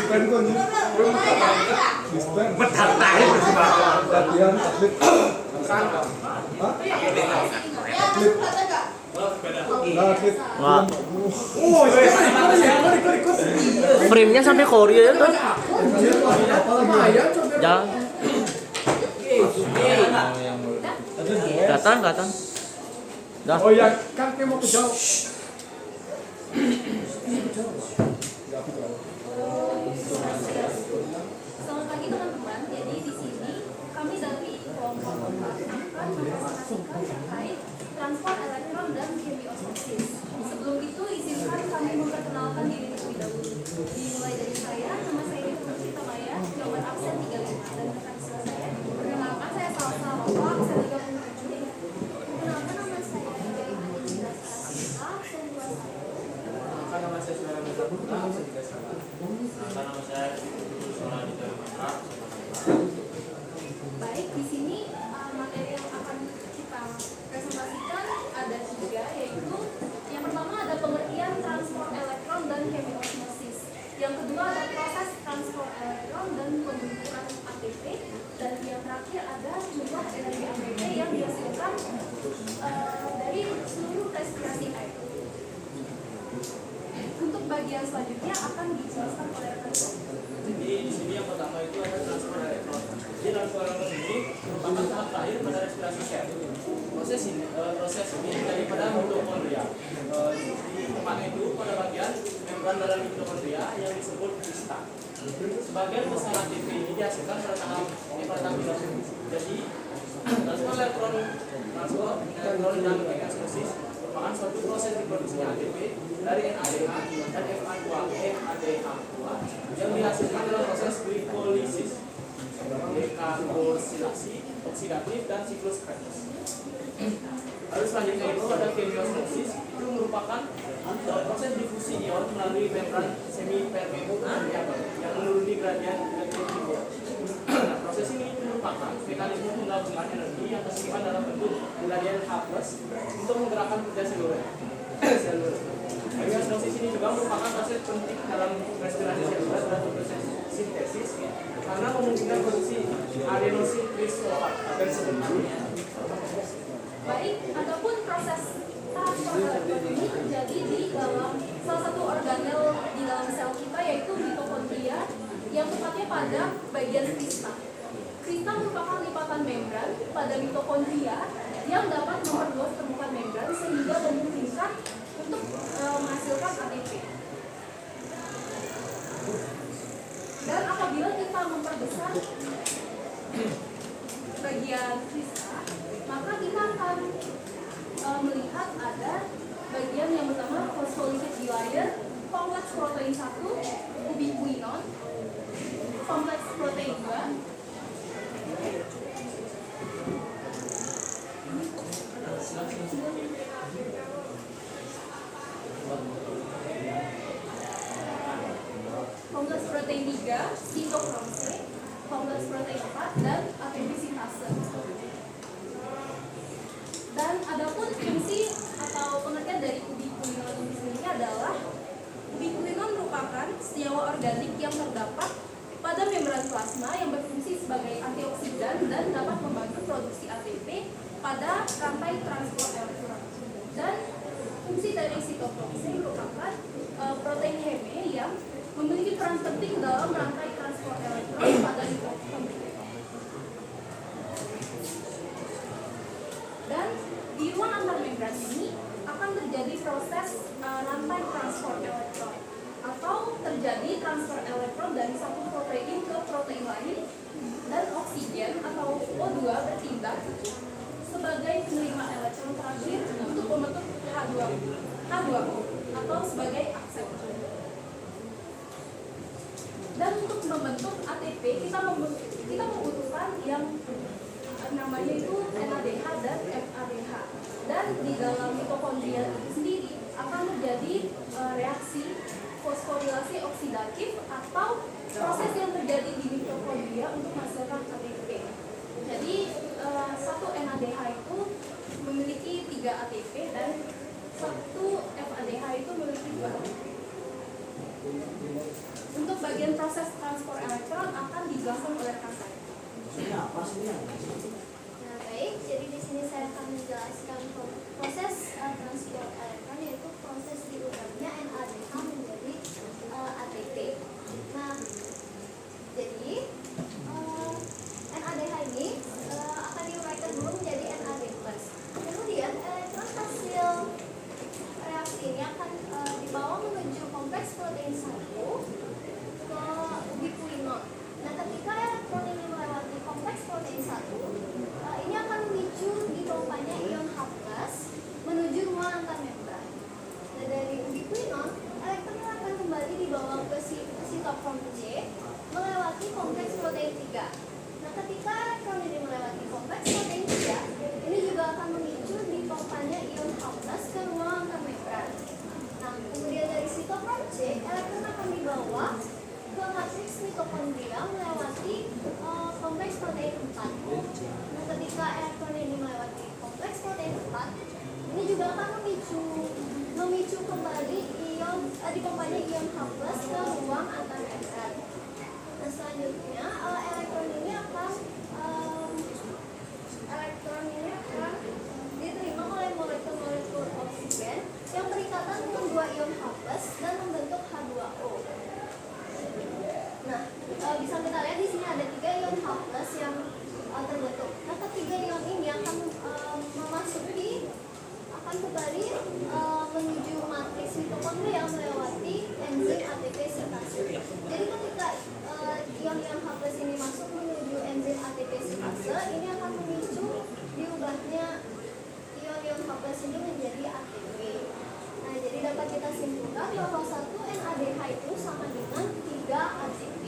dispen kok nih. Dispen. Bertahan Latihan atlet. Hah? Atlet. Nah, atlet. Wah, Oh, ikut. frame-nya sampai Korea ya tuh. Jangan. Datang. Dah. Oh ya, kan kayak mau ke jauh. Selamat pagi teman-teman. Jadi di sini kami dari kelompok akan mempresentasikan terkait transport elektron dan chemiosmosis. Sebelum itu izinkan kami memperkenalkan diri terlebih dahulu. Dimulai dari saya, nama saya Putri Tamaya, nomor absen 35 dan rekan siswa saya. Perkenalkan saya Salsa Lopa, absen 37. Perkenalkan nama saya Adinda Sarasita, absen 21. Nama saya Suara Putra, absen 31. Nama saya Suara Putra. Baik, di sini materi yang akan kita presentasikan ada 3, yaitu yang pertama ada pengertian transport elektron dan chemiosmosis. Yang kedua ada proses transport elektron dan pembentukan ATP, dan yang terakhir ada jumlah energi ATP yang dihasilkan dari seluruh respirasi air. Untuk bagian selanjutnya akan dijelaskan oleh rekan saya. Jadi di sini yang pertama itu ada transport elektron. Jadi transport elektron ini merupakan tahap terakhir pada respirasi sel. Proses ini daripada mitokondria. Di tempatnya itu pada bagian membran dalam mitokondria yang disebut krista. Sebagian besar ATP ini dihasilkan pada tahap hidrasi. Jadi transport elektron dan chemiosmosis merupakan suatu proses diproduksinya ATP dari NADH dan FADH2 yang dihasilkan dalam proses glikolisis, dekarboksilasi, oksidatif, dan siklus Krebs. Lalu selanjutnya itu ada chemiosmosis, itu merupakan proses difusi ion melalui membran semipermeabel yang menuruni gradien elektron. Nah, proses ini merupakan mekanisme penggabungan energi yang tersimpan dalam bentuk gradien H+ untuk menggerakkan kerja seluler. Chemiosmosis ini juga merupakan proses penting dalam respirasi seluler dan proses sintesis karena memungkinkan produksi adenosin trifosfat dan sebagainya. Baik, adapun proses transport elektron ini terjadi di dalam salah satu organel di dalam sel kita, yaitu mitokondria, yang tepatnya pada bagian krista. Krista merupakan lipatan membran pada mitokondria yang dapat memperluas permukaan membran sehingga memungkinkan untuk menghasilkan ATP. Dan apabila kita memperbesar bagian krista, maka kita akan melihat ada bagian yang pertama phospholipid bilayer, kompleks protein 1, ubiquinon, kompleks protein 2, kompleks protein 3, sitokrom C, kompleks protein 4, dan ATP sintase. Dan adapun fungsi atau pengertian dari ubiquinon ini adalah ubiquinon merupakan senyawa organik yang terdapat pada membran plasma yang berfungsi sebagai antioksidan dan dapat membantu produksi ATP pada rantai transport elektron. Dan fungsi dari sitokrom C merupakan protein heme yang memiliki peran penting dalam rantai transport elektron pada mitokondria. Dan di ruang antar membran ini akan terjadi proses rantai transport elektron, atau terjadi transfer elektron dari satu protein ke protein lain, dan oksigen atau O2 bertindak sebagai penerima elektron terakhir untuk membentuk H2O atau sebagai akseptor. Dan untuk membentuk ATP kita membutuhkan yang namanya itu NADH dan FADH. Dan di dalam mitokondria itu sendiri akan terjadi reaksi fosforilasi oksidatif atau proses yang terjadi di mitokondria untuk menghasilkan ATP. Jadi satu NADH itu memiliki 3 ATP dan satu FADH itu memiliki 2 ATP. Untuk bagian proses transport elektron akan dijelaskan oleh rekan saya. Maksudnya apa sih ya? Nah, baik, jadi di sini saya akan menjelaskan proses transport elektron, yaitu proses diubahnya NADH menjadi ATP. Nah, jadi NADH ini akan diuraikan dulu menjadi NAD+. Kemudian elektron hasil reaksi ini akan dibawa menuju kompleks protein 1 ke ubiquinon. Nah, ketika elektron ini melewati kompleks protein 1, ini akan memicu dipompanya ion H+ menuju ruang antarmembran. Nah, dari ubiquinon, elektron akan kembali dibawa ke sitokrom C melewati kompleks protein 3. Nah, ketika elektron ini melewati kompleks protein 3, ini juga akan memicu dipompanya ion H+ ke ruang antarmembran. Nah, kemudian dari sitokrom C, elektron akan dibawa ke matriks mitokondria melewati kompleks protein 4. Nah, ketika elektron ini melewati kompleks protein 4, ini juga akan memicu kembali dipompanya ion H+ ke ruang antarmembran. Nah, selanjutnya elektron ini akan diterima oleh molekul-molekul oksigen yang berikatan dengan 2 ion H+ dan membentuk H2O. Nah, bisa kita lihat di sini ada 3 ion H+ yang terbentuk. Nah, ketiga ion ini akan kembali menuju matriks mitokondria melewati enzim ATP sintase. Jadi ketika ion-ion H+ ini masuk menuju enzim ATP sintase, ini akan memicu diubahnya ion-ion H+ ini menjadi ATP. Nah, jadi dapat kita simpulkan bahwa 1 NADH itu sama dengan 3 ATP.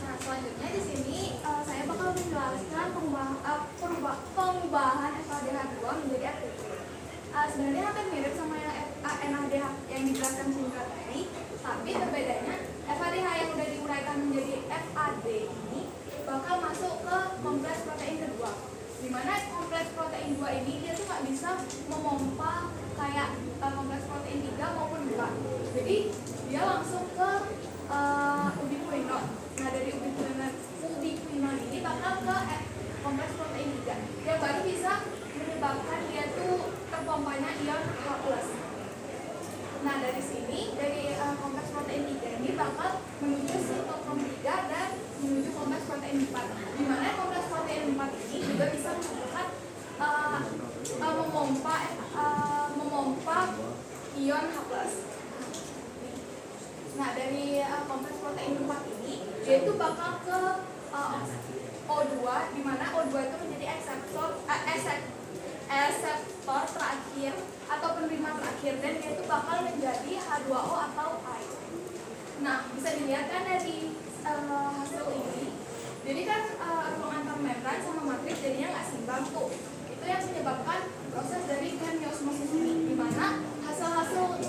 Nah, selanjutnya di sini saya bakal menjelaskan pengubahan FADH2 menjadi ATP. Sebenarnya hampir mirip sama yang NADH yang dijelaskan singkat ini, tapi berbedanya FADH yang sudah diuraikan menjadi FAD ini bakal masuk ke kompleks protein kedua, di mana kompleks protein 2 ini dia tuh nggak bisa memompa kayak kompleks protein 3 maupun 2. Jadi dia langsung ke ubiquinon. Nah, dari ubiquinon ini bakal ke kompleks protein 3 yang baru bisa menyebabkan dia tuh terpompanya ion H+. Nah, dari sini dari kompleks protein 3 ini bakal menuju sitokrom 3 dan menuju kompleks protein 4, di mana kompleks protein 4 ini juga bisa menyebabkan memompa ion H+. Nah, dari kompleks protein 4 ini dia itu bakal ke O2, di mana O2 itu menjadi reseptor terakhir atau penerima terakhir, dan dia itu bakal menjadi H2O atau air. Nah, bisa dilihat kan dari hasil ini, jadi kan ruang antar membran sama matriks jadinya nggak seimbang tuh. Itu yang menyebabkan proses dari chemiosmosis ini, di mana hasil-hasil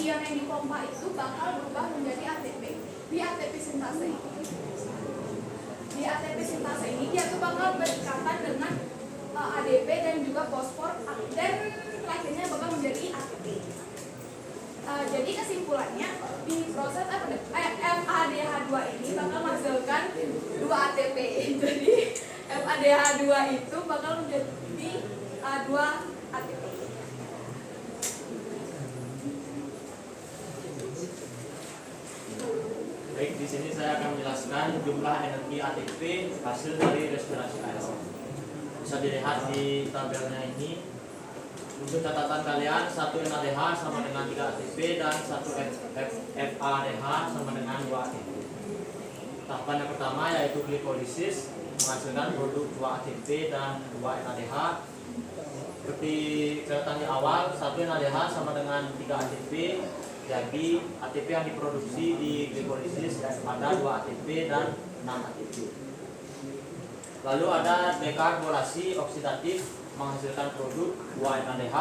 ion yang dipompa itu bakal berubah menjadi ATP di ATP sintase ini. Di ATP sintase ini dia tuh bakal berikatan dengan ADP dan juga fosfor, dan akhirnya bakal menjadi ATP. Jadi kesimpulannya di proses FADH2 ini bakal menghasilkan 2 ATP. Jadi FADH2 itu bakal menjadi 2 ATP. Baik, di sini saya akan menjelaskan jumlah energi ATP hasil dari respirasi aerobik. Bisa dilihat di tabelnya ini. Untuk catatan kalian, 1 NADH sama dengan 3 ATP dan 1 FADH sama dengan 2 ATP. Tahapan yang pertama yaitu glikolisis, menghasilkan produk 2 ATP dan 2 NADH. Seperti kelihatan di awal, 1 NADH sama dengan 3 ATP. Jadi ATP yang diproduksi di glikolisis ada 2 ATP dan 6 ATP. Lalu ada dekarbonasi oksidatif, menghasilkan produk 2 NADH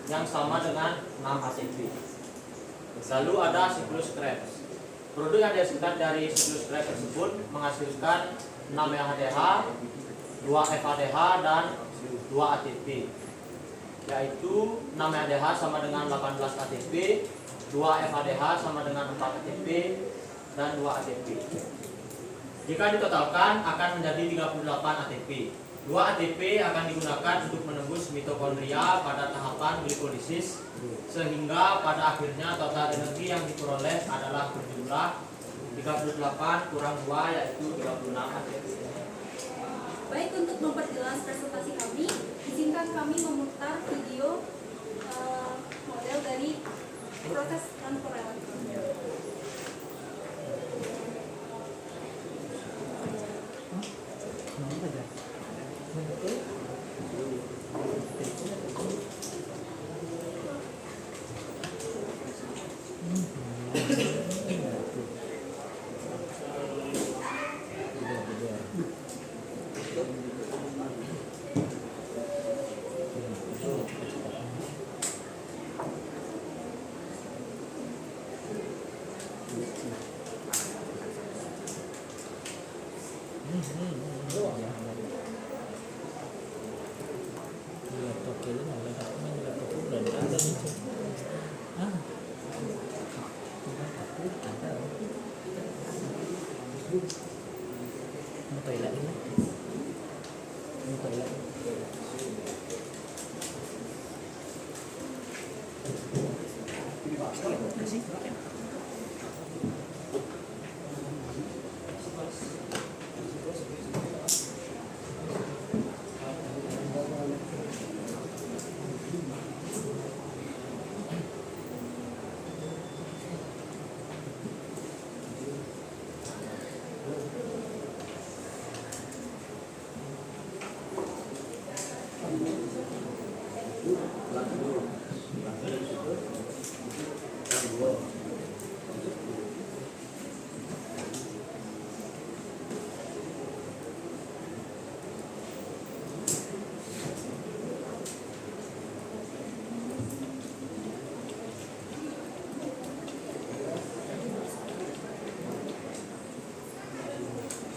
yang sama dengan 6 ATP. Lalu ada siklus Krebs. Produk yang dihasilkan dari siklus Krebs tersebut menghasilkan 6 NADH, 2 FADH dan 2 ATP. yaitu 6 ADH sama dengan 18 ATP, 2 FADH sama dengan 4 ATP, dan 2 ATP. Jika ditotalkan akan menjadi 38 ATP. 2 ATP akan digunakan untuk menembus mitokondria pada tahapan glikolisis, sehingga pada akhirnya total energi yang diperoleh adalah berjumlah 38 kurang 2 yaitu 36 ATP. Baik, untuk memperjelas presentasi kami, izinkan kami memutar video model dari proses transfer elektron.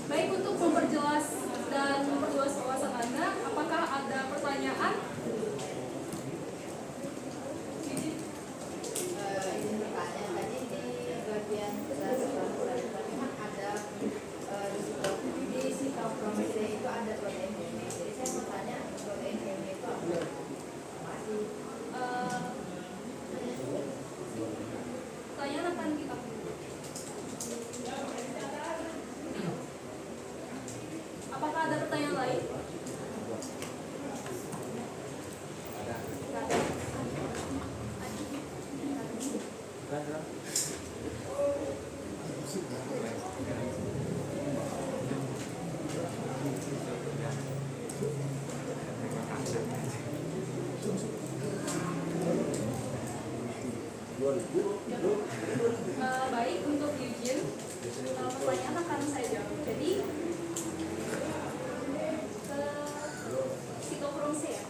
Baik, untuk memperjelas dan memperluas wawasan Anda, apakah ada pertanyaan? Izin bertanya, tadi di bagian memang ada di sitokromose itu ada protein heme. Jadi saya mau tanya protein heme itu apa? Masih Pertanyaan akan kita apakah ada pertanyaan lain? Baik, untuk Eugene, pertanyaan akan saya jawab. Jadi, sitokrom C ya.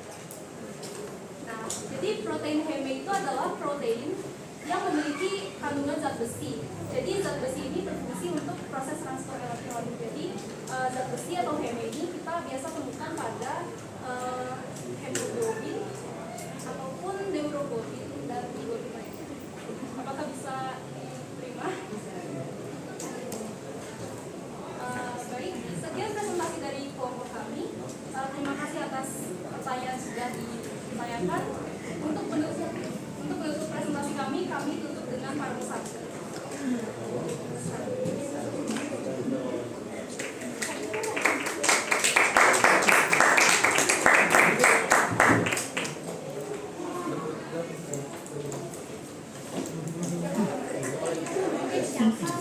Nah, jadi protein heme itu adalah protein yang memiliki kandungan zat besi. Jadi zat besi ini berfungsi untuk proses transfer elektron. Jadi zat besi atau heme ini kita biasa temukan pada hemoglobin ataupun neuroglobin dan globin lainnya. Apakah bisa diterima? Baik, sekian presentasi dari kelompok kami. Terima kasih atas pertanyaan sudah ditanyakan. Untuk menutup presentasi kami tutup dengan pariwisata. siapa